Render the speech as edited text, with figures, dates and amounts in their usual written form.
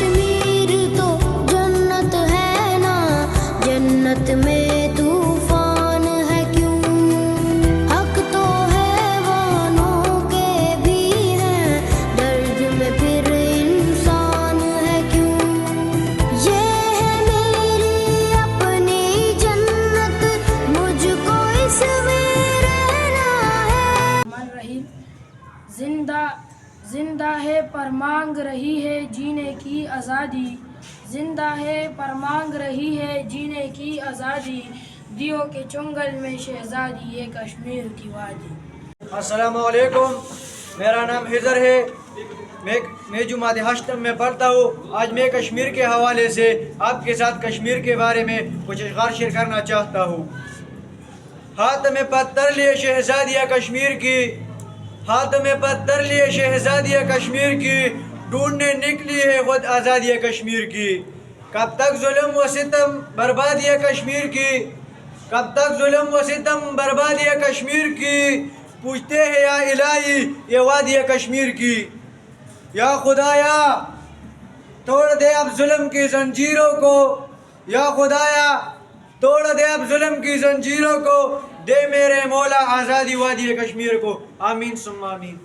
کشمیر تو جنت ہے نا، جنت میں طوفان ہے کیوں؟ حق تو حیوانوں کے بھی ہیں، درد میں پھر انسان ہے کیوں؟ یہ ہے میری اپنی جنت، مجھ کو اس میں رہنا ہے۔ من رہی زندہ ہے پر مانگ رہی ہے جینے کی آزادی، زندہ ہے پر مانگ رہی ہے جینے کی آزادی، دیو کے چنگل میں شہزادی یہ کشمیر کی وادی۔ السلام علیکم، میرا نام حضر ہے، میں جماعت ہشتم میں پڑھتا ہوں۔ آج میں کشمیر کے حوالے سے آپ کے ساتھ کشمیر کے بارے میں کچھ اشعار شیئر کرنا چاہتا ہوں۔ ہاتھ میں پتھر لیے شہزادیہ کشمیر کی، ہاتھ میں پتھر لیے شہزادیہ کشمیر کی، ڈھونڈنے نکلی ہے خود آزادیہ کشمیر کی۔ کب تک ظلم و ستم بربادیہ کشمیر کی، کب تک ظلم و ستم بربادیہ کشمیر کی، پوچھتے ہیں یا الہی یہ وادیہ کشمیر کی۔ یا خدایا توڑ دے اب ظلم کی زنجیروں کو، یا خدایا توڑ دے اب ظلم کی زنجیروں کو، دے میرے مولا آزادی وادی کشمیر کو۔ آمین ثم آمین۔